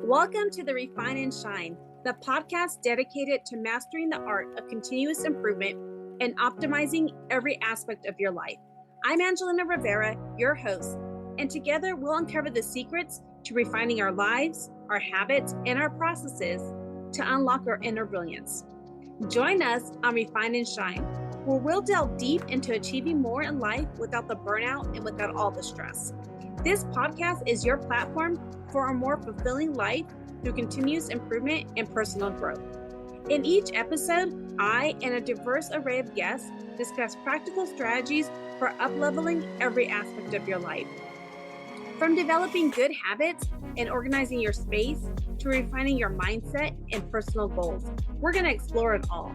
Welcome to the Refine and Shine, the podcast dedicated to mastering the art of continuous improvement and optimizing every aspect of your life. I'm Angelina Rivera, your host, and together we'll uncover the secrets to refining our lives, our habits, and our processes to unlock our inner brilliance. Join us on Refine and Shine, where we'll delve deep into achieving more in life without the burnout and without all the stress. This podcast is your platform for a more fulfilling life through continuous improvement and personal growth. In each episode, I and a diverse array of guests discuss practical strategies for up-leveling every aspect of your life. From developing good habits and organizing your space to refining your mindset and personal goals, we're going to explore it all.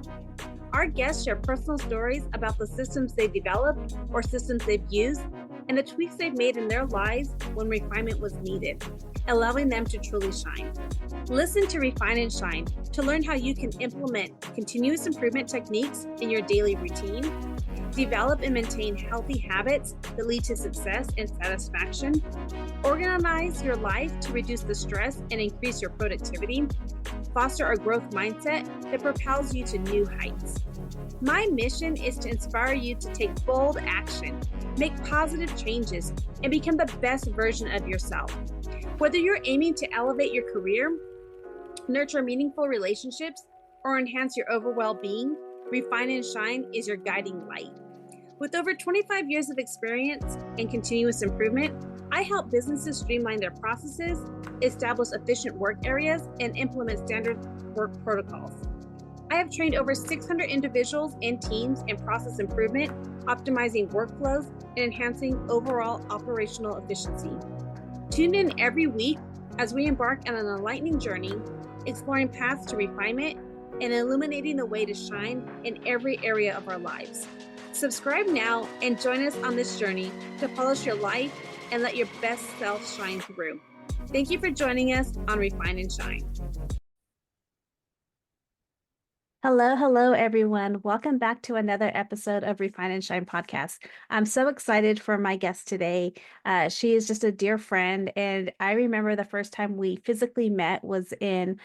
Our guests share personal stories about the systems they've developed or systems they've used and the tweaks they've made in their lives when refinement was needed, allowing them to truly shine. Listen to Refine and Shine to learn how you can implement continuous improvement techniques in your daily routine, develop and maintain healthy habits that lead to success and satisfaction, organize your life to reduce the stress and increase your productivity, foster a growth mindset that propels you to new heights. My mission is to inspire you to take bold action, make positive changes, and become the best version of yourself. Whether you're aiming to elevate your career, nurture meaningful relationships, or enhance your overall well-being, Refine and Shine is your guiding light. With over 25 years of experience in continuous improvement, I help businesses streamline their processes, establish efficient work areas, and implement standard work protocols. I have trained over 600 individuals and teams in process improvement, optimizing workflows, and enhancing overall operational efficiency. Tune in every week as we embark on an enlightening journey, exploring paths to refinement and illuminating the way to shine in every area of our lives. Subscribe now and join us on this journey to polish your life and let your best self shine through. Thank you for joining us on Refine and Shine. Hello, everyone. Welcome back to another episode of Refine and Shine podcast. I'm so excited for my guest today. She is just a dear friend, and I remember the first time we physically met was in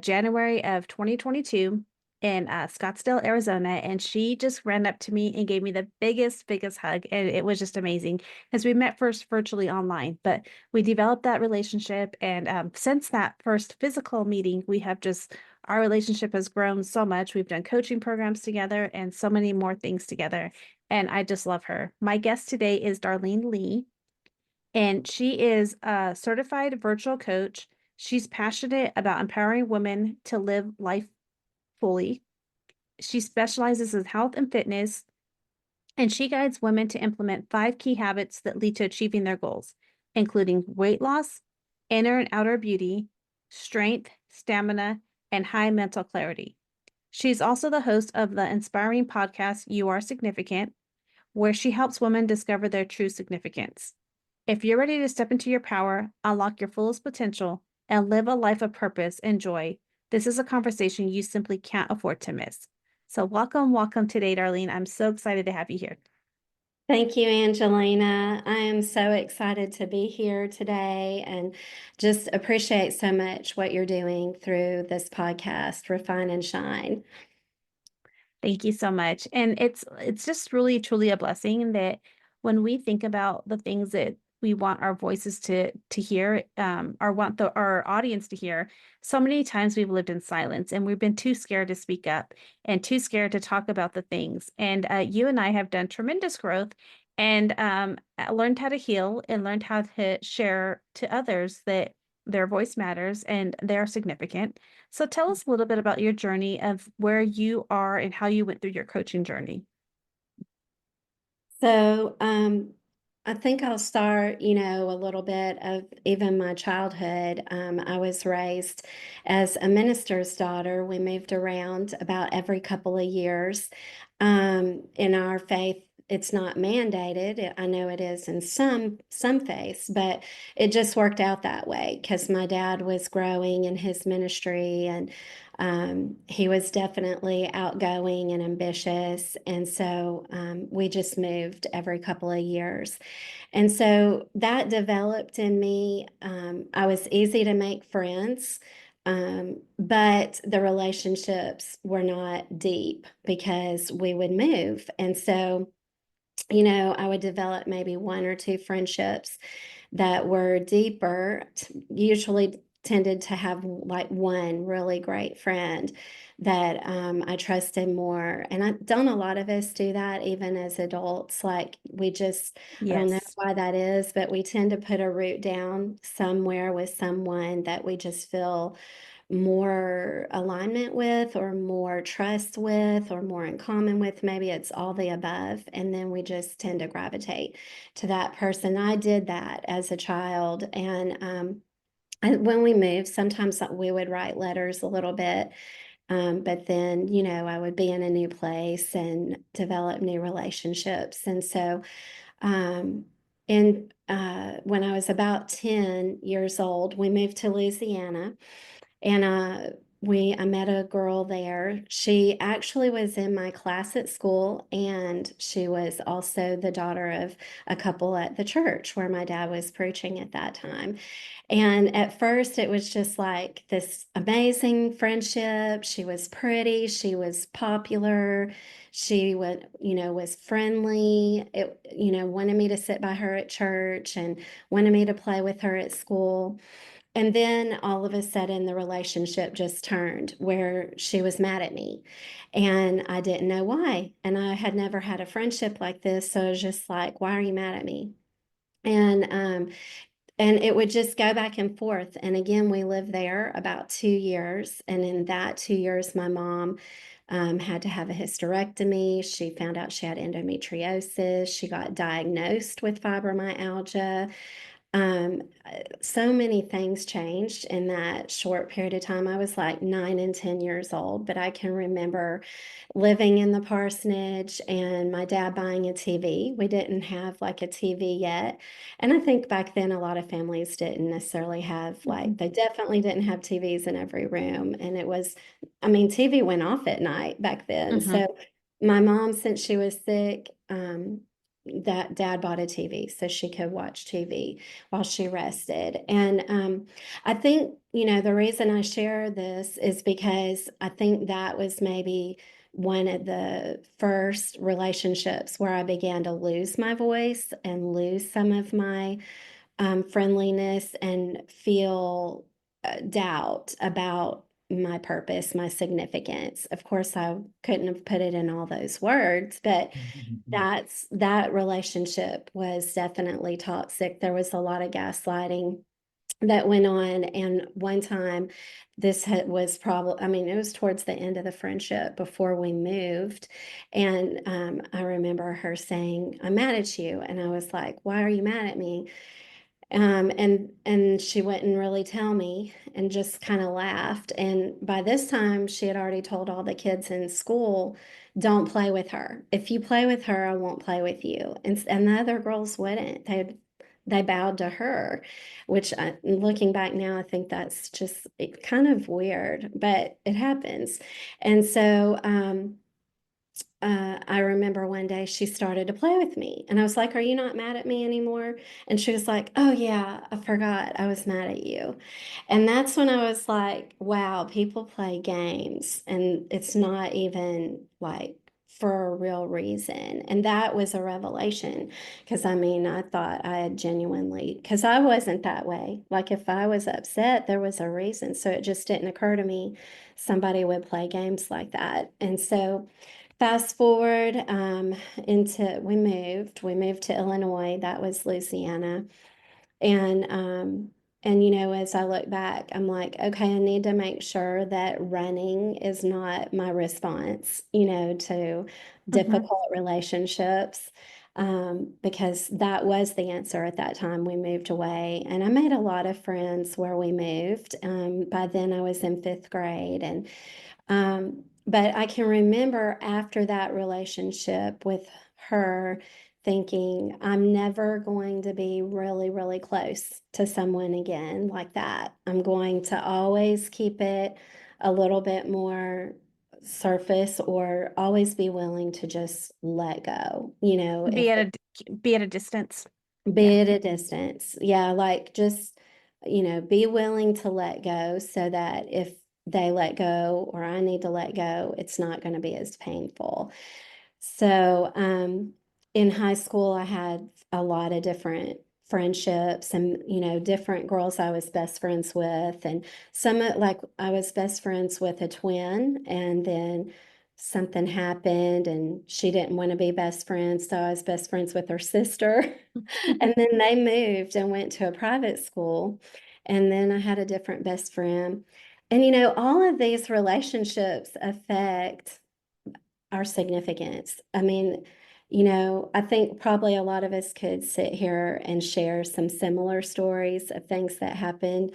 January of 2022 in Scottsdale, Arizona, and she just ran up to me and gave me the biggest hug, and it was just amazing because we met first virtually online, but we developed that relationship, and since that first physical meeting, our relationship has grown so much. We've done coaching programs together and so many more things together. And I just love her. My guest today is Darlene Lee, and she is a certified virtual coach. She's passionate about empowering women to live life fully. She specializes in health and fitness, and she guides women to implement 5 key habits that lead to achieving their goals, including weight loss, inner and outer beauty, strength, stamina, and high mental clarity. She's also the host of the inspiring podcast, You Are Significant, where she helps women discover their true significance. If you're ready to step into your power, unlock your fullest potential, and live a life of purpose and joy, this is a conversation you simply can't afford to miss. So welcome today, Darlene. I'm so excited to have you here. Thank you, Angelina. I am so excited to be here today and just appreciate so much what you're doing through this podcast, Refine and Shine. Thank you so much. And it's just really, truly a blessing that when we think about the things that we want our voices to hear, or want our audience to hear, so many times we've lived in silence and we've been too scared to speak up and too scared to talk about the things. And you and I have done tremendous growth and learned how to heal and learned how to share to others that their voice matters and they're significant. So tell us a little bit about your journey of where you are and how you went through your coaching journey. So I think I'll start, a little bit of even my childhood. I was raised as a minister's daughter. We moved around about every couple of years in our faith it's not mandated. I know it is in some faiths, but it just worked out that way because my dad was growing in his ministry, and he was definitely outgoing and ambitious. And so we just moved every couple of years. And so that developed in me. I was easy to make friends, but the relationships were not deep because we would move. And so, I would develop maybe one or two friendships that were deeper, usually tended to have like one really great friend that I trusted more. And don't a lot of us do that even as adults? Like I don't know Yes. why that is, but we tend to put a root down somewhere with someone that we just feel more alignment with, or more trust with, or more in common with. Maybe it's all the above. And then we just tend to gravitate to that person. I did that as a child. And when we moved, sometimes we would write letters a little bit. But then, I would be in a new place and develop new relationships. And so, when I was about 10 years old, we moved to Louisiana, and I met a girl there. She actually was in my class at school, and she was also the daughter of a couple at the church where my dad was preaching at that time. And at first, it was just like this amazing friendship. She was pretty, she was popular, she would, was friendly. Wanted me to sit by her at church and wanted me to play with her at school. And then all of a sudden, the relationship just turned where she was mad at me. And I didn't know why. And I had never had a friendship like this. So I was just like, why are you mad at me? And and it would just go back and forth. And again, we lived there about 2 years. And in that 2 years, my mom had to have a hysterectomy. She found out she had endometriosis. She got diagnosed with fibromyalgia. So many things changed in that short period of time. I was like 9 and 10 years old, but I can remember living in the parsonage and my dad buying a TV. We didn't have like a TV yet. And I think back then a lot of families didn't necessarily have, like, they definitely didn't have TVs in every room. And TV went off at night back then. Mm-hmm. So my mom, since she was sick, that dad bought a TV so she could watch TV while she rested. And I think, the reason I share this is because I think that was maybe one of the first relationships where I began to lose my voice and lose some of my friendliness and feel doubt about my purpose, my significance. Of course, I couldn't have put it in all those words, but that relationship was definitely toxic. There was a lot of gaslighting that went on. And one time, was probably, it was towards the end of the friendship before we moved. And I remember her saying, "I'm mad at you." And I was like, "Why are you mad at me?" And she wouldn't really tell me and just kind of laughed. And by this time, she had already told all the kids in school, "Don't play with her. If you play with her, I won't play with you." And the other girls wouldn't. They bowed to her, which looking back now, I think that's just kind of weird, but it happens. And so I remember one day she started to play with me, and I was like, "Are you not mad at me anymore?" And she was like, "Oh, yeah, I forgot I was mad at you." And that's when I was like, wow, people play games, and it's not even like for a real reason. And that was a revelation because I thought I had genuinely, because I wasn't that way. Like if I was upset, there was a reason. So it just didn't occur to me somebody would play games like that. And so, fast forward into we moved to Illinois. That was Louisiana. And as I look back, I'm like, okay, I need to make sure that running is not my response, to Mm-hmm. difficult relationships. Because that was the answer at that time. We moved away, and I made a lot of friends where we moved. By then I was in fifth grade, but I can remember after that relationship with her thinking, I'm never going to be really, really close to someone again like that. I'm going to always keep it a little bit more surface or always be willing to just let go. If Be at a distance. be Yeah. at a distance. Yeah, like just, be willing to let go so that if they let go or I need to let go, it's not going to be as painful. So, in high school, I had a lot of different friendships and, different girls I was best friends with. And like I was best friends with a twin, and then something happened and she didn't want to be best friends. So I was best friends with her sister. And then they moved and went to a private school. And then I had a different best friend. And, all of these relationships affect our significance. I mean, I think probably a lot of us could sit here and share some similar stories of things that happened.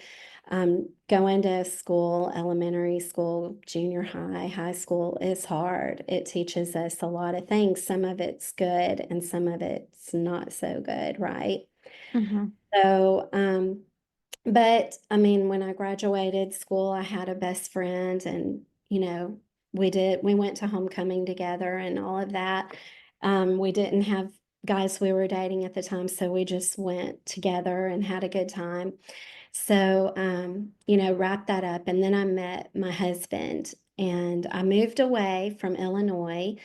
Going to school, elementary school, junior high, high school is hard. It teaches us a lot of things. Some of it's good and some of it's not so good, right? Hmm. So, but I mean, when I graduated school, I had a best friend, and we went to homecoming together and all of that. We didn't have guys we were dating at the time, so we just went together and had a good time. So, wrap that up. And then I met my husband, and I moved away from Illinois,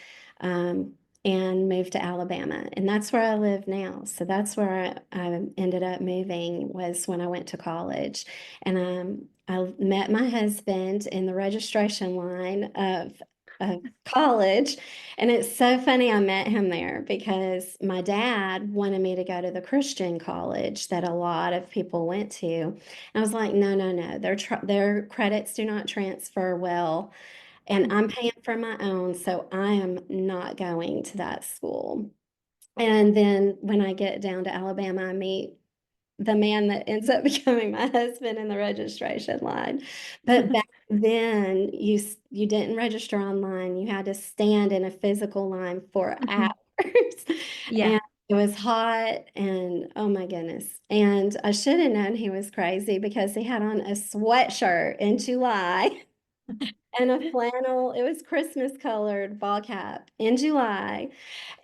um, and moved to Alabama. And that's where I live now. So that's where I ended up moving, was when I went to college. And I met my husband in the registration line of college. And it's so funny I met him there because my dad wanted me to go to the Christian college that a lot of people went to. And I was like, no, no, no, their credits do not transfer well. And I'm paying for my own, so I am not going to that school. And then when I get down to Alabama, I meet the man that ends up becoming my husband in the registration line. But back then, you didn't register online. You had to stand in a physical line for hours. Yeah. And it was hot and oh my goodness. And I should have known he was crazy because he had on a sweatshirt in July and a flannel. It was Christmas colored ball cap in July.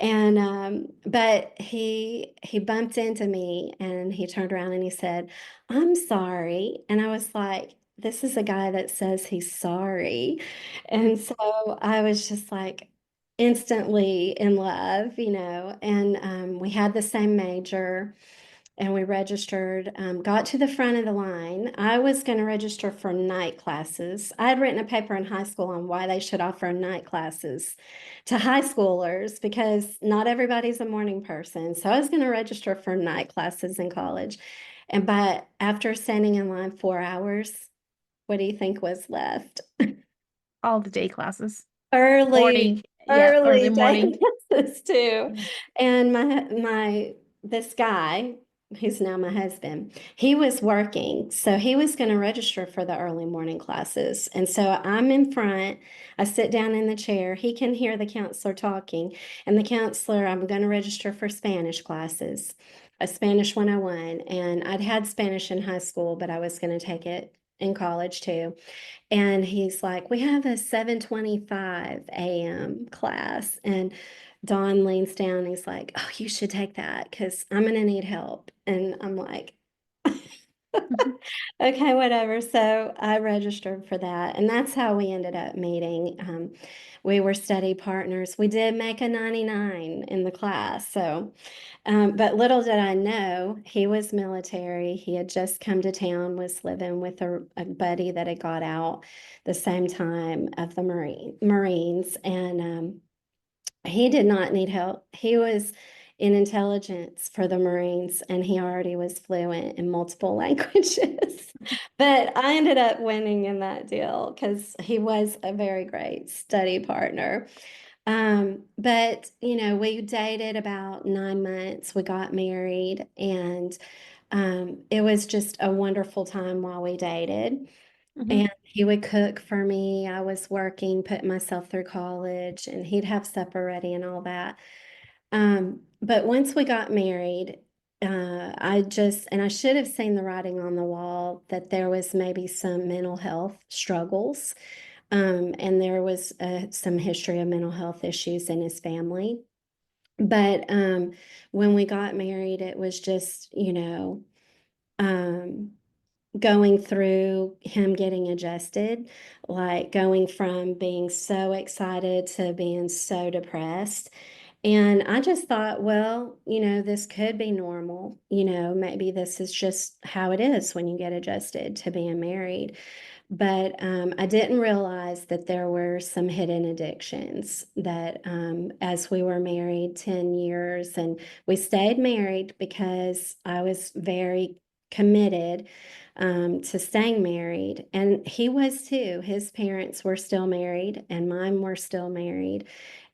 And but he bumped into me and he turned around and he said, "I'm sorry." And I was like, this is a guy that says he's sorry. And so I was just like instantly in love, and we had the same major and we registered, got to the front of the line. I was going to register for night classes. I had written a paper in high school on why they should offer night classes to high schoolers because not everybody's a morning person. So I was going to register for night classes in college. But after standing in line 4 hours, what do you think was left? All the day classes. Early, Morning. Yeah. Early early day morning. classes too. Yeah. And this guy, who's now my husband, he was working. So he was going to register for the early morning classes. And so I'm in front. I sit down in the chair. He can hear the counselor talking. And the counselor, I'm going to register for Spanish classes, a Spanish 101. And I'd had Spanish in high school, but I was going to take it in college too. And he's like, we have a 7:25 a.m. class. And Don leans down and he's like, oh, you should take that because I'm going to need help. And I'm like, okay, whatever. So I registered for that. And that's how we ended up meeting. We were study partners. We did make a 99 in the class. So, but little did I know, he was military. He had just come to town, was living with a buddy that had got out the same time of the Marines. And he did not need help. He was in intelligence for the Marines and he already was fluent in multiple languages. But I ended up winning in that deal because he was a very great study partner. But we dated about 9 months. We got married, and it was just a wonderful time while we dated. Hmm. And he would cook for me. I was working, putting myself through college, and he'd have supper ready and all that. But once we got married, and I should have seen the writing on the wall that there was maybe some mental health struggles. And there was some history of mental health issues in his family. But when we got married, it was just, um, going through him getting adjusted, like going from being so excited to being so depressed. And I just thought, well, this could be normal. Maybe this is just how it is when you get adjusted to being married. But I didn't realize that there were some hidden addictions that as we were married 10 years, and we stayed married because I was very committed to staying married. And he was too. His parents were still married, and mine were still married.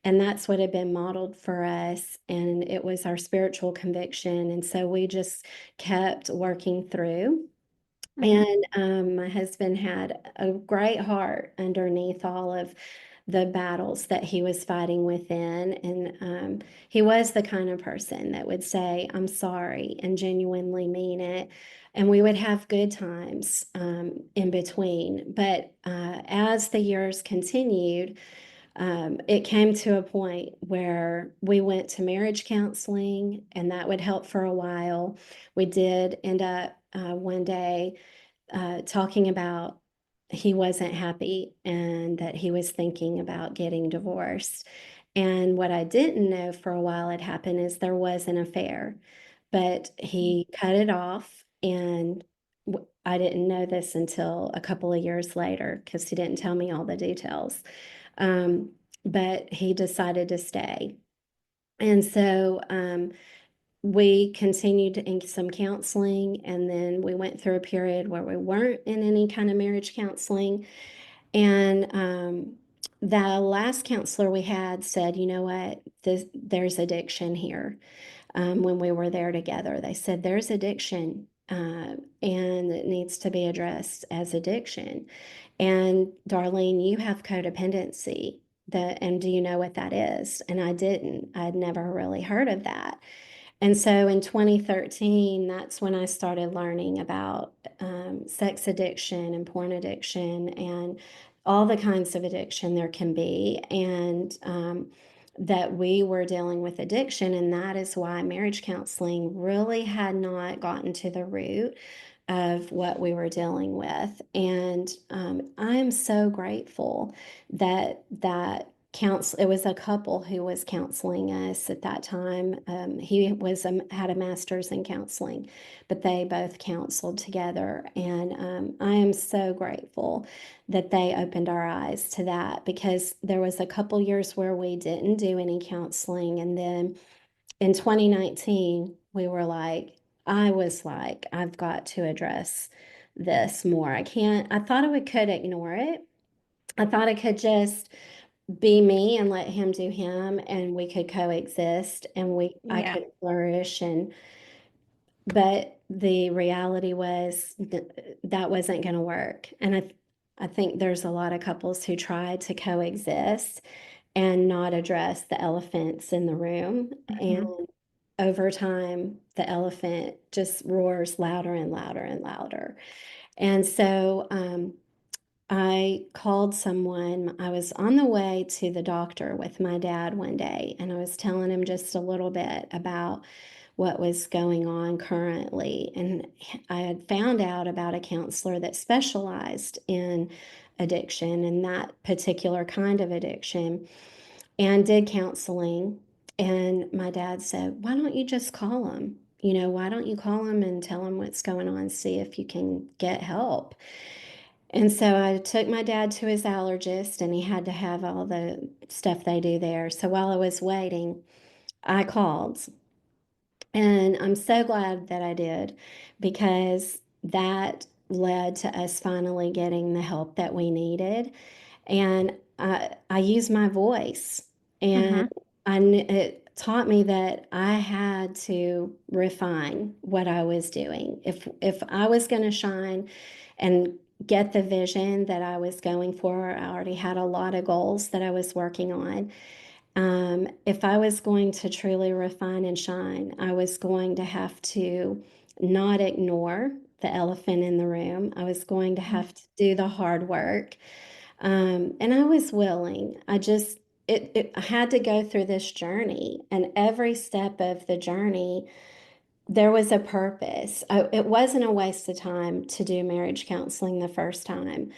And that's what had been modeled for us. And it was our spiritual conviction. And so we just kept working through. Mhm. And my husband had a great heart underneath all of the battles that he was fighting within. And he was the kind of person that would say, I'm sorry, and genuinely mean it. And we would have good times in between. But as the years continued, it came to a point where we went to marriage counseling, and that would help for a while. We did end up one day talking about he wasn't happy and that he was thinking about getting divorced. And what I didn't know for a while had happened is there was an affair, but he cut it off. And I didn't know this until a couple of years later because he didn't tell me all the details. Um, but he decided to stay. And so we continued in some counseling, and then we went through a period where we weren't in any kind of marriage counseling. And the last counselor we had said, you know what, there's addiction here. When we were there together, they said there's addiction, and it needs to be addressed as addiction. And Darlene, you have codependency. And do you know what that is? And I didn't. I'd never really heard of that. And so in 2013, that's when I started learning about sex addiction and porn addiction and all the kinds of addiction there can be. And that we were dealing with addiction. And that is why marriage counseling really had not gotten to the root of what we were dealing with. And I am so grateful that it was a couple who was counseling us at that time. He was had a master's in counseling, but they both counseled together. And I am so grateful that they opened our eyes to that, because there was a couple years where we didn't do any counseling. And then in 2019, I was like, I've got to address this more. I thought I could ignore it. I thought I could just be me and let him do him, and we could coexist, and I Yeah. could flourish. But the reality was that wasn't going to work. And I think there's a lot of couples who try to coexist and not address the elephants in the room. And Mhm. over time, the elephant just roars louder and louder and louder. And so I called someone. I was on the way to the doctor with my dad one day, and I was telling him just a little bit about what was going on currently. And I had found out about a counselor that specialized in addiction and that particular kind of addiction, and did counseling. And my dad said, why don't you just call him? Why don't you call him and tell him what's going on, see if you can get help? And so I took my dad to his allergist, and he had to have all the stuff they do there. So while I was waiting, I called. And I'm so glad that I did, because that led to us finally getting the help that we needed. And I used my voice, and Mhm. it taught me that I had to refine what I was doing. If I was going to shine and get the vision that I was going for, I already had a lot of goals that I was working on. If I was going to truly refine and shine, I was going to have to not ignore the elephant in the room. I was going to Mm. have to do the hard work. And I was willing. I had to go through this journey, and every step of the journey there was a purpose. It wasn't a waste of time to do marriage counseling the first time.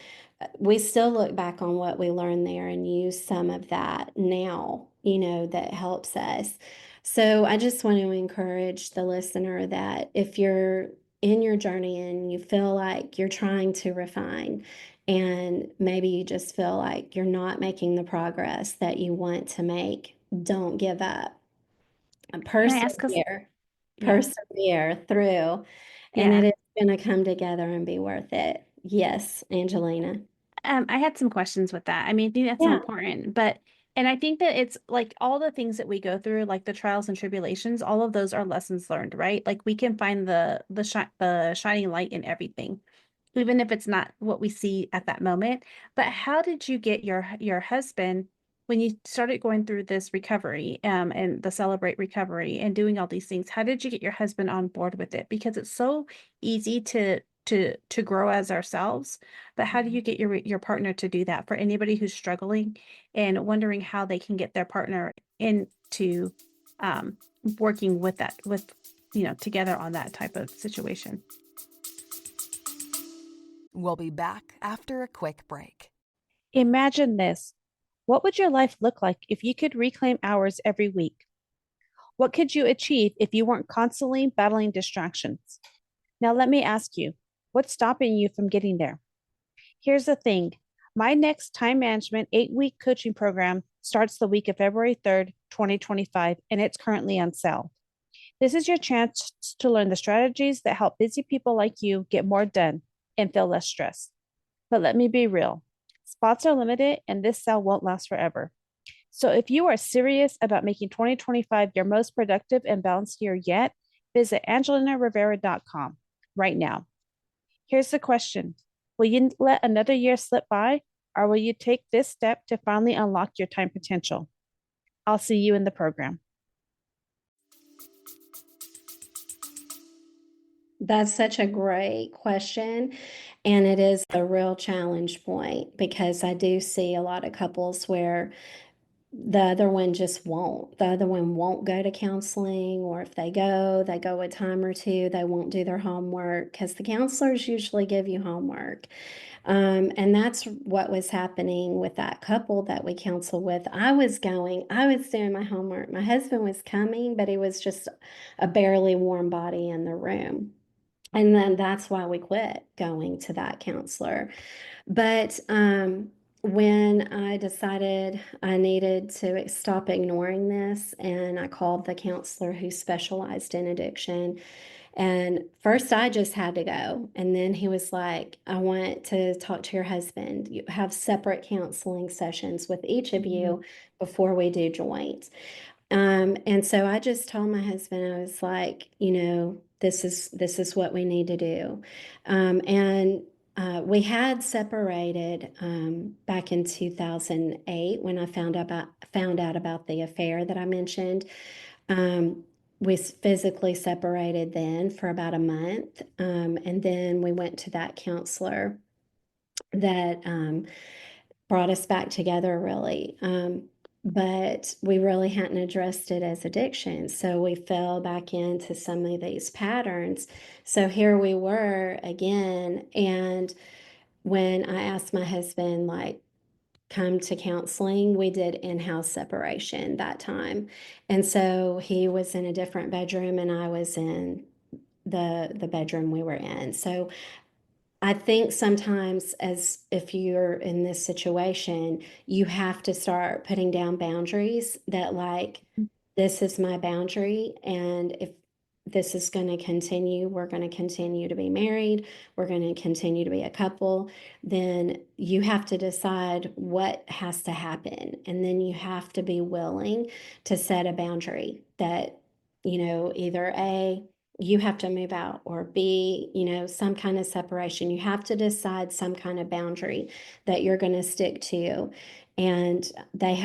We still look back on what we learned there and use some of that now, that helps us. So I just want to encourage the listener that if you're in your journey and you feel like you're trying to refine, and maybe you just feel like you're not making the progress that you want to make, don't give up. Can I ask us? Persevere. Yeah. Persevere through, and it Yeah. is gonna come together and be worth it. Yes, Angelina. I had some questions with that. I mean, I think that's Yeah. important, and I think that it's like all the things that we go through, like the trials and tribulations, all of those are lessons learned, right? Like we can find the shining light in everything, even if it's not what we see at that moment. But how did you get your husband when you started going through this recovery, and the Celebrate Recovery and doing all these things? How did you get your husband on board with it? Because it's so easy to grow as ourselves, but how do you get your partner to do that? For anybody who's struggling and wondering how they can get their partner into um, working with together on that type of situation. We'll be back after a quick break. Imagine this. What would your life look like if you could reclaim hours every week? What could you achieve if you weren't constantly battling distractions? Now, let me ask you, what's stopping you from getting there? Here's the thing. My next time management 8-week coaching program starts the week of February 3rd, 2025, and it's currently on sale. This is your chance to learn the strategies that help busy people like you get more done and feel less stressed. But let me be real. Spots are limited and this sale won't last forever. So if you are serious about making 2025 your most productive and balanced year yet, visit angelinarivera.com right now. Here's the question. Will you let another year slip by, or will you take this step to finally unlock your time potential? I'll see you in the program. That's such a great question, and it is a real challenge point because I do see a lot of couples where the other one just won't. The other one won't go to counseling, or if they go a time or two, they won't do their homework because the counselors usually give you homework. And that's what was happening with that couple that we counsel with. I was doing my homework. My husband was coming, but he was just a barely warm body in the room. And then that's why we quit going to that counselor. But when I decided I needed to stop ignoring this, and I called the counselor who specialized in addiction, and first I just had to go. And then he was like, I want to talk to your husband. You have separate counseling sessions with each of you before we do joint. And so I just told my husband, I was like, this is what we need to do. And we had separated back in 2008 when I found out about the affair that I mentioned. We physically separated then for about a month, and then we went to that counselor that brought us back together, really. But we really hadn't addressed it as addiction. So we fell back into some of these patterns. So here we were again. And when I asked my husband, like, come to counseling, we did in-house separation that time. And so he was in a different bedroom and I was in the bedroom we were in. So I think sometimes, as if you're in this situation, you have to start putting down boundaries that, like, this is my boundary. And if this is going to continue, we're going to continue to be married, we're going to continue to be a couple, then you have to decide what has to happen. And then you have to be willing to set a boundary that, either A, you have to move out, or B, some kind of separation. You have to decide some kind of boundary that you're going to stick to. and they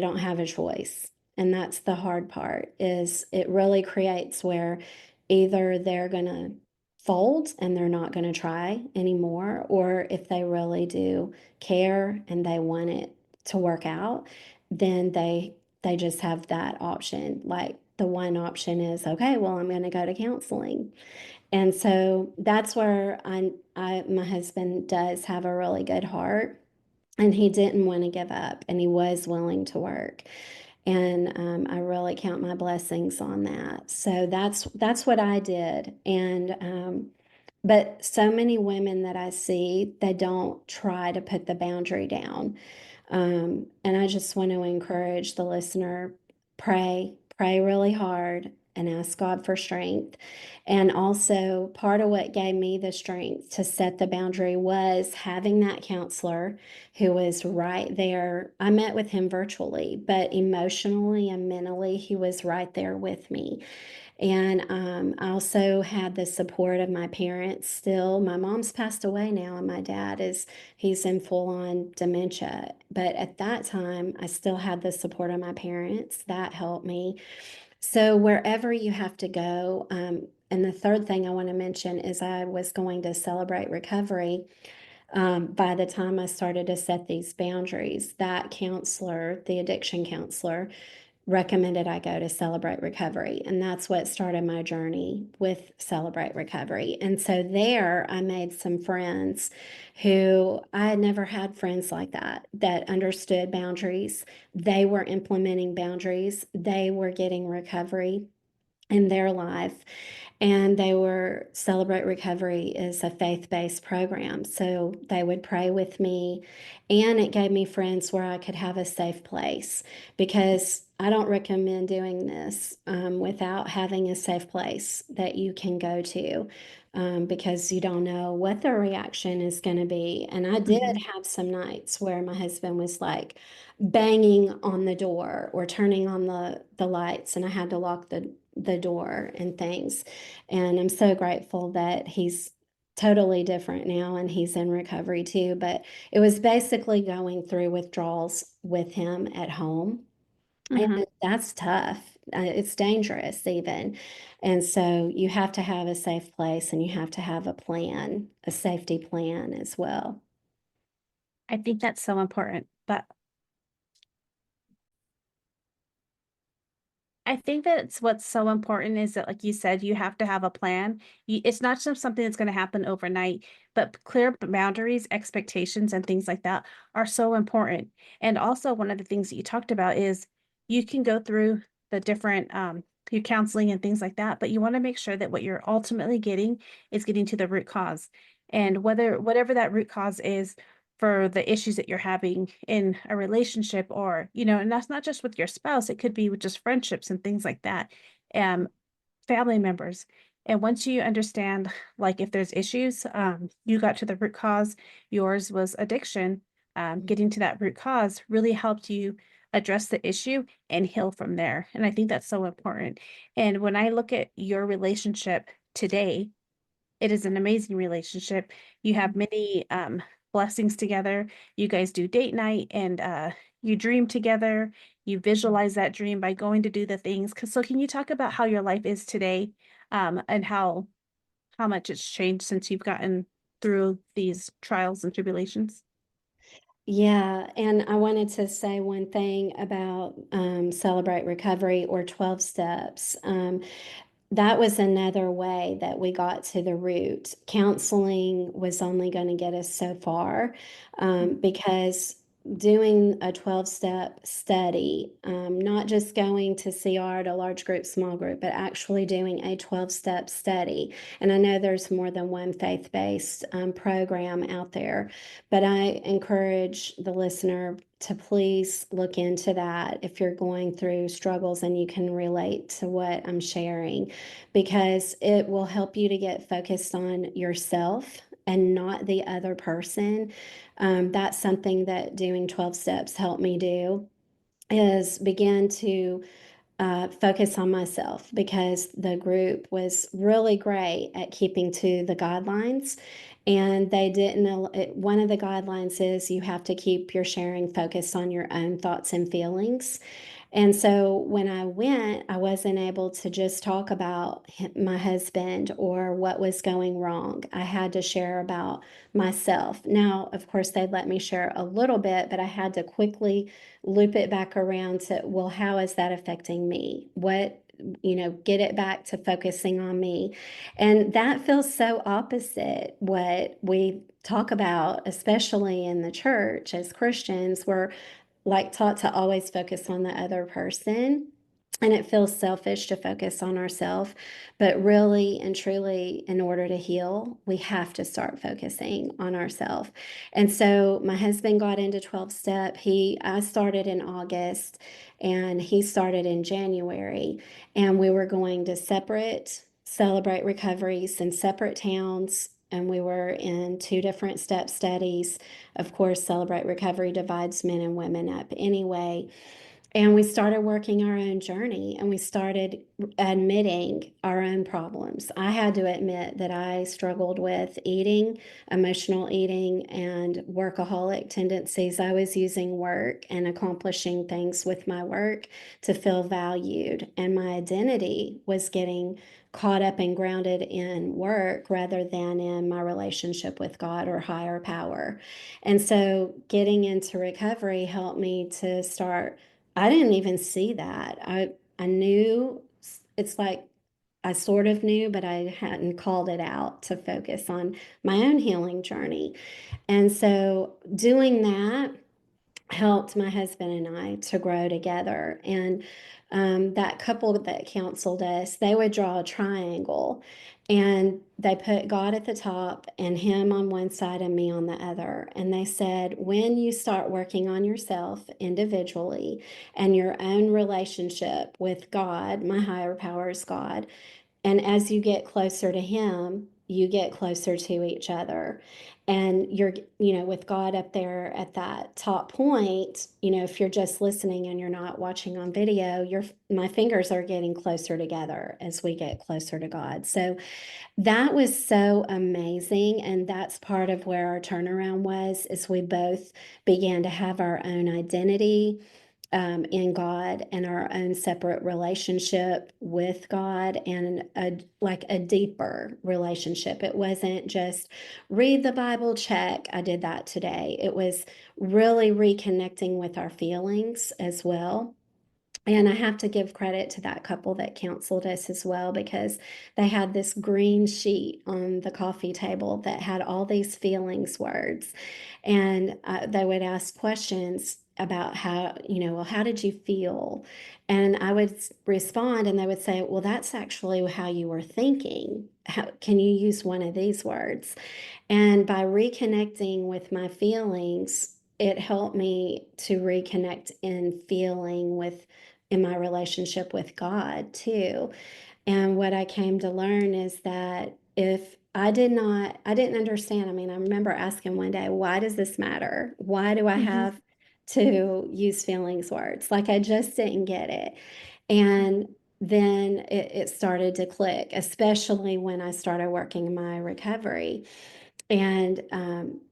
don't have a choice. And that's the hard part, is it really creates where either they're going to fold and they're not going to try anymore, or if they really do care and they want it to work out, then they just have that option. Like the one option is, okay, well, I'm going to go to counseling. And so that's where my husband does have a really good heart, and he didn't want to give up, and he was willing to work. And I really count my blessings on that. So that's what I did. And but so many women that I see, they don't try to put the boundary down. And I just want to encourage the listener, pray really hard and ask God for strength. And also, part of what gave me the strength to set the boundary was having that counselor who was right there. I met with him virtually, but emotionally and mentally, he was right there with me. And I also had the support of my parents still. My mom's passed away now, and my dad he's in full on dementia. But at that time, I still had the support of my parents. That helped me. So, wherever you have to go, and the third thing I want to mention is I was going to Celebrate Recovery. By the time I started to set these boundaries, that counselor, the addiction counselor, recommended I go to Celebrate Recovery. And that's what started my journey with Celebrate Recovery. And so there I made some friends who I had never had friends like that understood boundaries. They were implementing boundaries, they were getting recovery in their life. And they were Celebrate Recovery is a faith-based program. So they would pray with me, and it gave me friends where I could have a safe place, because I don't recommend doing this without having a safe place that you can go to, because you don't know what the reaction is going to be. And I did have some nights where my husband was like banging on the door or turning on the lights, and I had to lock the door and things. And I'm so grateful that he's totally different now and he's in recovery too. But it was basically going through withdrawals with him at home. And that's tough. It's dangerous even. And so you have to have a safe place, and you have to have a plan, a safety plan as well. I think that's so important. But I think that's what's so important is that, like you said, you have to have a plan. It's not just something that's going to happen overnight, but clear boundaries, expectations, and things like that are so important. And also, one of the things that you talked about is you can go through the different your counseling and things like that, but you want to make sure that what you're ultimately getting is getting to the root cause. And whatever that root cause is, for the issues that you're having in a relationship, or and that's not just with your spouse, it could be with just friendships and things like that, um family members. And once you understand, like, if there's issues, you got to the root cause. Yours was addiction. Getting to that root cause really helped you address the issue and heal from there, and I think that's so important. And when I look at your relationship today, it is an amazing relationship. You have many blessings together. You guys do date night, and you dream together. You visualize that dream by going to do the things. So can you talk about how your life is today, and how much it's changed since you've gotten through these trials and tribulations? Yeah, and I wanted to say one thing about Celebrate Recovery or 12 Steps. That was another way that we got to the root. Counseling was only going to get us so far, because doing a 12-step study, not just going to CR at a large group, small group, but actually doing a 12-step study. And I know there's more than one faith-based program out there, but I encourage the listener to please look into that if you're going through struggles and you can relate to what I'm sharing, because it will help you to get focused on yourself and not the other person. That's something that doing 12 steps helped me do, is begin to focus on myself, because the group was really great at keeping to the guidelines. And they didn't, one of the guidelines is you have to keep your sharing focused on your own thoughts and feelings. And so when I went, I wasn't able to just talk about my husband or what was going wrong. I had to share about myself. Now, of course, they'd let me share a little bit, but I had to quickly loop it back around to, well, how is that affecting me? What, get it back to focusing on me. And that feels so opposite what we talk about, especially in the church as Christians. We're like taught to always focus on the other person. And it feels selfish to focus on ourselves. But really and truly, in order to heal, we have to start focusing on ourselves. And so my husband got into 12 step. I started in August and he started in January. And we were going to celebrate recoveries in separate towns. And we were in 2 different step studies. Of course, Celebrate Recovery divides men and women up anyway. And we started working our own journey, and we started admitting our own problems. I had to admit that I struggled with eating, emotional eating, and workaholic tendencies. I was using work and accomplishing things with my work to feel valued, and my identity was getting caught up and grounded in work rather than in my relationship with God or higher power. And so getting into recovery helped me to start. I didn't even see that. I knew, it's like I sort of knew, but I hadn't called it out to focus on my own healing journey. And so doing that helped my husband and I to grow together. And that couple that counseled us, they would draw a triangle, and they put God at the top and him on one side and me on the other. And they said, when you start working on yourself individually and your own relationship with God, my higher power is God, and as you get closer to him, you get closer to each other. And you're, with God up there at that top point, if you're just listening and you're not watching on video, my fingers are getting closer together as we get closer to God. So that was so amazing. And that's part of where our turnaround was, is we both began to have our own identity in God and our own separate relationship with God, and a deeper relationship. It wasn't just read the Bible, check, I did that today. It was really reconnecting with our feelings as well. And I have to give credit to that couple that counseled us as well, because they had this green sheet on the coffee table that had all these feelings words. And they would ask questions about how, well, how did you feel? And I would respond, and they would say, well, that's actually how you were thinking. Can you use one of these words? And by reconnecting with my feelings, it helped me to reconnect in my relationship with God too. And what I came to learn is that if I didn't understand. I mean, I remember asking one day, why does this matter? Why do I have to use feelings words? Like, I just didn't get it. And then it started to click, especially when I started working in my recovery. And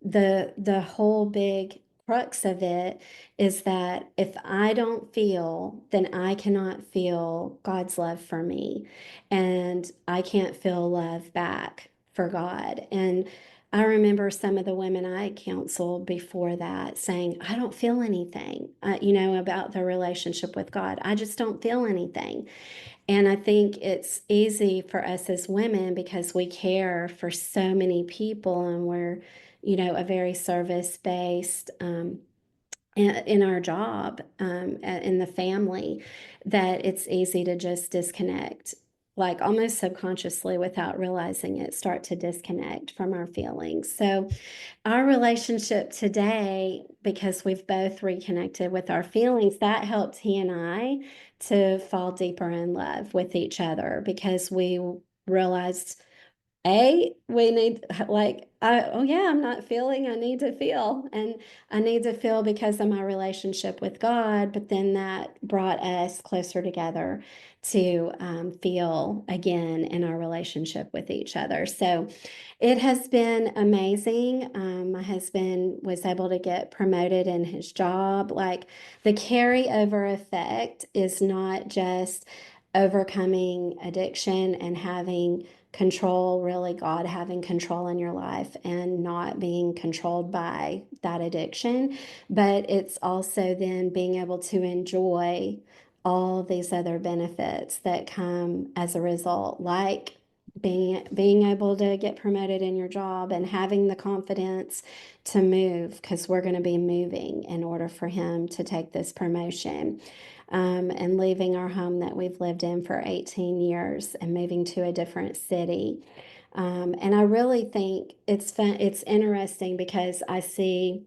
the whole big crux of it is that if I don't feel, then I cannot feel God's love for me, and I can't feel love back for God. And I remember some of the women I counseled before that saying, I don't feel anything, about their relationship with God. I just don't feel anything. And I think it's easy for us as women because we care for so many people, and we're, a very service-based in our job, in the family, that it's easy to just disconnect, like almost subconsciously without realizing it, start to disconnect from our feelings. So our relationship today, because we've both reconnected with our feelings, that helped he and I to fall deeper in love with each other, because we realized we need like, oh yeah, I'm not feeling, I need to feel. And I need to feel because of my relationship with God. But then that brought us closer together to feel again in our relationship with each other. So it has been amazing. My husband was able to get promoted in his job. Like the carryover effect is not just overcoming addiction and having control, really God having control in your life and not being controlled by that addiction, but it's also then being able to enjoy all these other benefits that come as a result, like being able to get promoted in your job and having the confidence to move, because we're going to be moving in order for him to take this promotion, and leaving our home that we've lived in for 18 years and moving to a different city. And I really think it's fun, it's interesting because I see,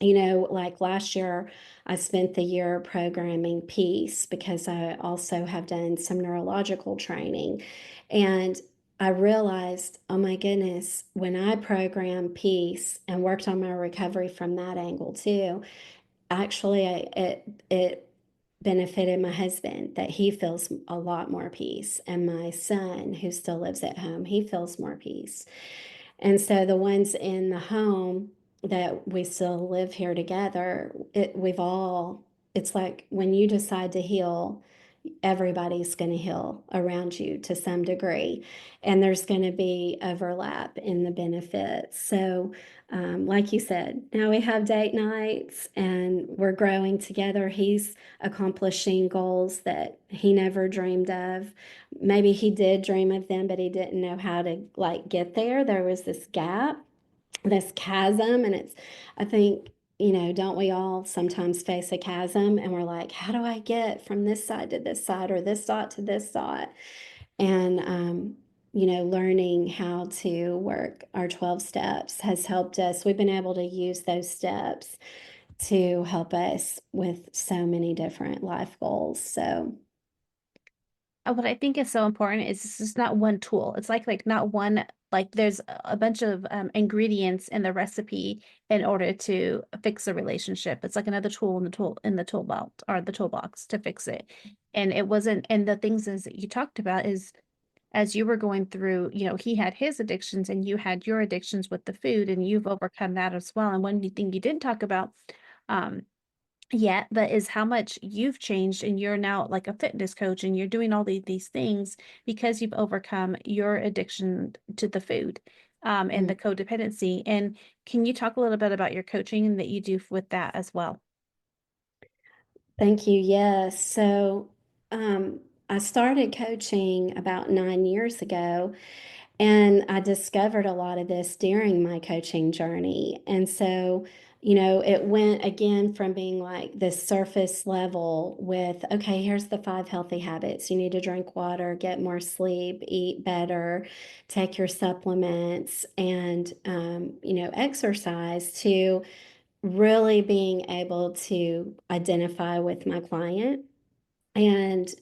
like last year, I spent the year programming peace because I also have done some neurological training. And I realized, oh my goodness, when I programmed peace and worked on my recovery from that angle too, actually it benefited my husband that he feels a lot more peace, and my son who still lives at home, he feels more peace. And so the ones in the home that we still live here together, it's like when you decide to heal, everybody's going to heal around you to some degree, and there's going to be overlap in the benefits. So, like you said, now we have date nights and we're growing together. He's accomplishing goals that he never dreamed of. Maybe he did dream of them, but he didn't know how to like get there. There was this gap, this chasm, and I think, don't we all sometimes face a chasm and we're like, how do I get from this side to this side or this dot to this dot? And learning how to work our 12 steps has helped us. We've been able to use those steps to help us with so many different life goals. So What I think is so important is this is not one tool. It's like not one, like there's a bunch of ingredients in the recipe in order to fix a relationship. It's like another tool in the tool belt or the toolbox to fix it. And it wasn't, and the things is that you talked about is as you were going through, he had his addictions and you had your addictions with the food, and you've overcome that as well. And one thing you didn't talk about, um, yet, but is how much you've changed, and you're now like a fitness coach and you're doing all these things because you've overcome your addiction to the food, and the codependency. And can you talk a little bit about your coaching that you do with that as well? thank you. Yes. So I started coaching about 9 years ago, and I discovered a lot of this during my coaching journey. And so, it went again from being like this surface level with, okay, here's the 5 healthy habits. You need to drink water, get more sleep, eat better, take your supplements, and, exercise, to really being able to identify with my client and,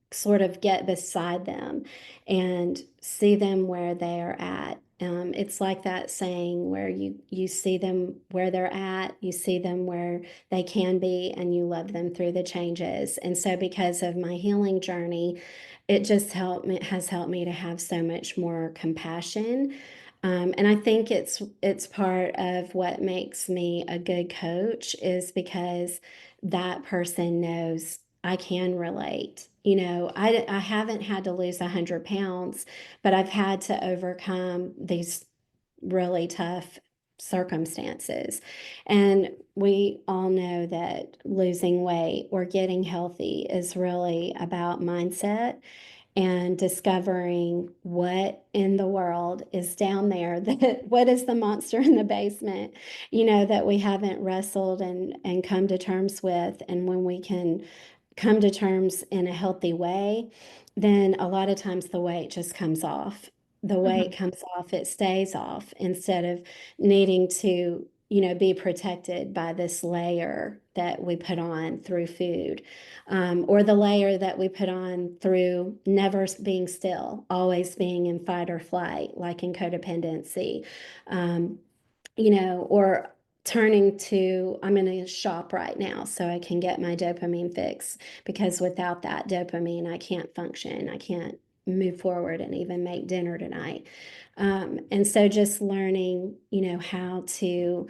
sort of get beside them and see them where they're at. It's like that saying where you see them where they're at, you see them where they can be, and you love them through the changes. And so because of my healing journey, it just has helped me to have so much more compassion. And I think it's part of what makes me a good coach, is because that person knows I can relate. I haven't had to lose 100 pounds, but I've had to overcome these really tough circumstances. And we all know that losing weight or getting healthy is really about mindset and discovering what in the world is down there, that what is the monster in the basement, that we haven't wrestled and come to terms with. And when we can come to terms in a healthy way, then a lot of times the weight just comes off. The weight comes off, it stays off, instead of needing to be protected by this layer that we put on through food, or the layer that we put on through never being still, always being in fight or flight, like in codependency, um, or turning to, I'm in a shop right now so I can get my dopamine fix, because without that dopamine, I can't function. I can't move forward and even make dinner tonight. And so just learning, how to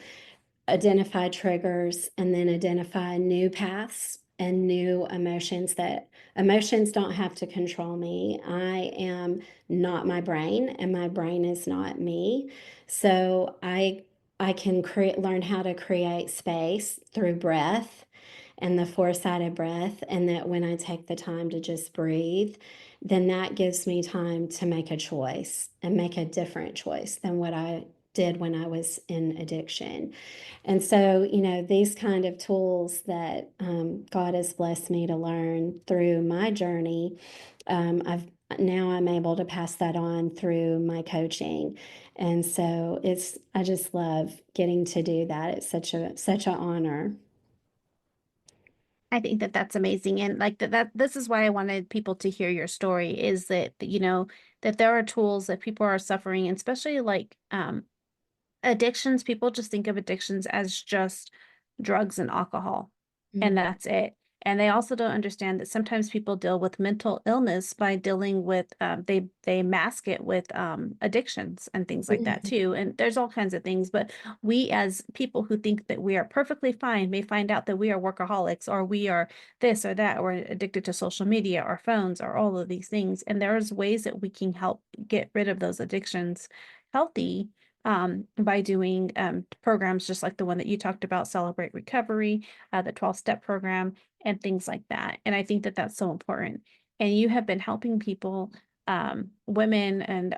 identify triggers and then identify new paths and new emotions. That emotions don't have to control me. I am not my brain, and my brain is not me. So I can learn how to create space through breath and the four-sided breath, and that when I take the time to just breathe, then that gives me time to make a choice and make a different choice than what I did when I was in addiction. And so, these kind of tools that God has blessed me to learn through my journey, I'm able to pass that on through my coaching. And so I just love getting to do that. It's such an honor. I think that that's amazing. And like that this is why I wanted people to hear your story, is that, that there are tools that people are suffering, and especially like addictions. People just think of addictions as just drugs and alcohol, and that's it. And they also don't understand that sometimes people deal with mental illness by dealing with they mask it with addictions and things like that too. And there's all kinds of things, but we as people who think that we are perfectly fine may find out that we are workaholics, or we are this or that, or addicted to social media or phones or all of these things. And there's ways that we can help get rid of those addictions healthy, by doing programs just like the one that you talked about, Celebrate Recovery, the 12-step program, and things like that. And I think that that's so important. And you have been helping people, women, and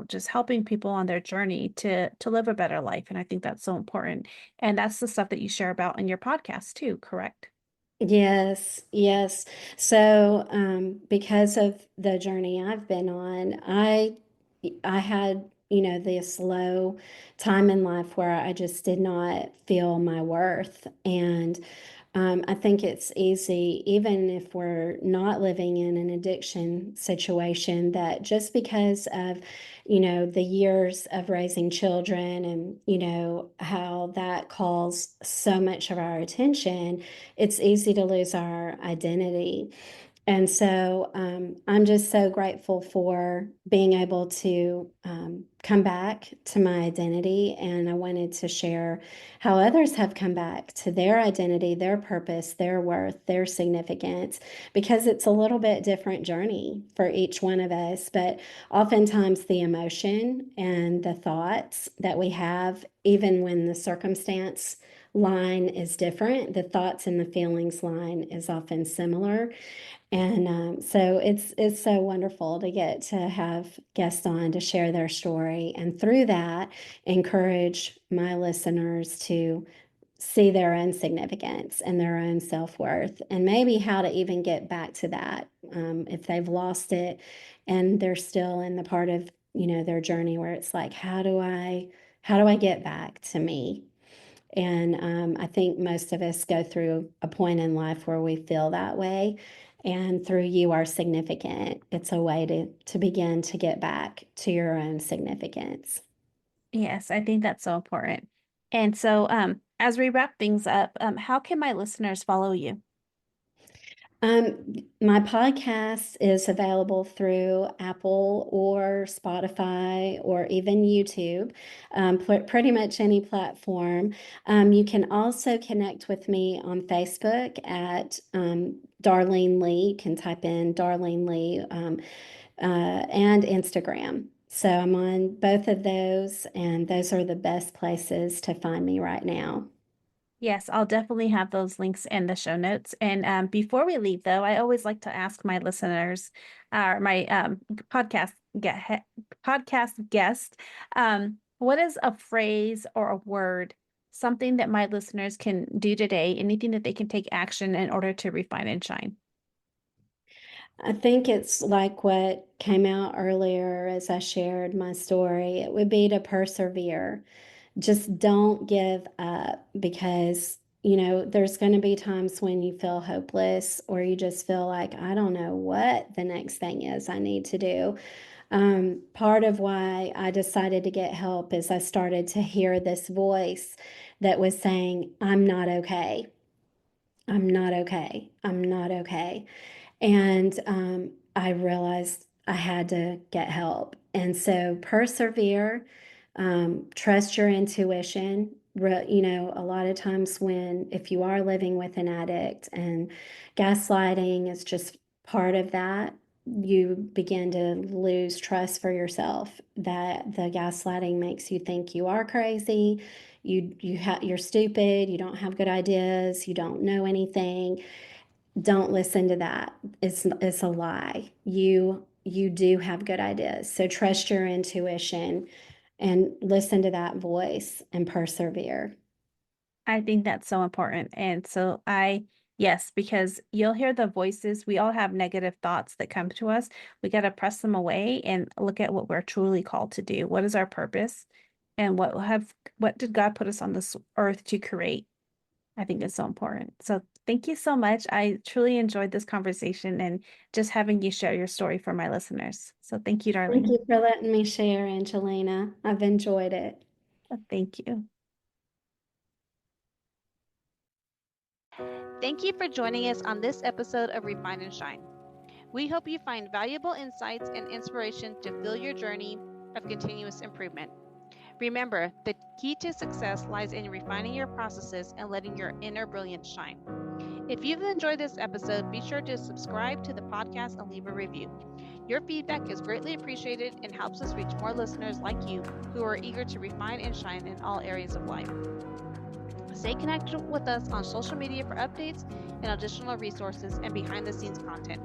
just helping people on their journey to live a better life. And I think that's so important. And that's the stuff that you share about in your podcast too, correct? Yes, yes. So, because of the journey I've been on, I had, this low time in life where I just did not feel my worth. And I think it's easy, even if we're not living in an addiction situation, that just because of, the years of raising children, and, how that calls so much of our attention, it's easy to lose our identity. And so I'm just so grateful for being able to come back to my identity. And I wanted to share how others have come back to their identity, their purpose, their worth, their significance, because it's a little bit different journey for each one of us. But oftentimes the emotion and the thoughts that we have, even when the circumstance line is different, the thoughts and the feelings line is often similar. And so it's so wonderful to get to have guests on to share their story, and through that, encourage my listeners to see their own significance and their own self-worth, and maybe how to even get back to that, if they've lost it and they're still in the part of their journey where it's like, how do I get back to me? And I think most of us go through a point in life where we feel that way. And through You Are Significant, it's a way to begin to get back to your own significance. Yes, I think that's so important. And so, as we wrap things up, how can my listeners follow you? My podcast is available through Apple or Spotify or even YouTube, pretty much any platform. You can also connect with me on Facebook at Darlene Lee. You can type in Darlene Lee, and Instagram. So I'm on both of those, and those are the best places to find me right now. Yes, I'll definitely have those links in the show notes. And before we leave, though, I always like to ask my listeners, my podcast guest, what is a phrase or a word, something that my listeners can do today, anything that they can take action in order to refine and shine? I think it's like what came out earlier as I shared my story. It would be to persevere, just don't give up, because there's going to be times when you feel hopeless, or you just feel like, I don't know what the next thing is I need to do. Part of why I decided to get help is I started to hear this voice that was saying, I'm not okay. I'm not okay. I'm not okay. And I realized I had to get help. And so persevere, trust your intuition. A lot of times if you are living with an addict, and gaslighting is just part of that, you begin to lose trust for yourself, that the gaslighting makes you think you are crazy, you're stupid, you don't have good ideas, you don't know anything. Don't listen to that. It's a lie. You do have good ideas. So trust your intuition and listen to that voice and persevere. I think that's so important. And so yes, because you'll hear the voices. We all have negative thoughts that come to us. We got to press them away and look at what we're truly called to do. What is our purpose? And what did God put us on this earth to create? I think it's so important. So thank you so much. I truly enjoyed this conversation and just having you share your story for my listeners. So thank you, Thank Darlene. you for letting me share, Angelina. I've enjoyed it. Thank you. Thank you for joining us on this episode of Refine and Shine. We hope you find valuable insights and inspiration to fuel your journey of continuous improvement. Remember, the key to success lies in refining your processes and letting your inner brilliance shine. If you've enjoyed this episode, be sure to subscribe to the podcast and leave a review. Your feedback is greatly appreciated and helps us reach more listeners like you who are eager to refine and shine in all areas of life. Stay connected with us on social media for updates and additional resources and behind-the-scenes content.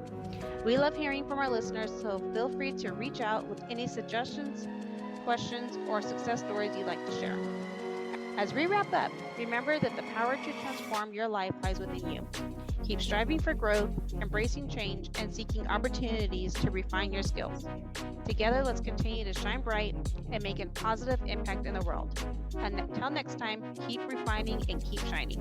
We love hearing from our listeners, so feel free to reach out with any suggestions, questions, or success stories you'd like to share. As we wrap up, remember that the power to transform your life lies within you. Keep striving for growth, embracing change, and seeking opportunities to refine your skills. Together, let's continue to shine bright and make a positive impact in the world. Until next time, keep refining and keep shining.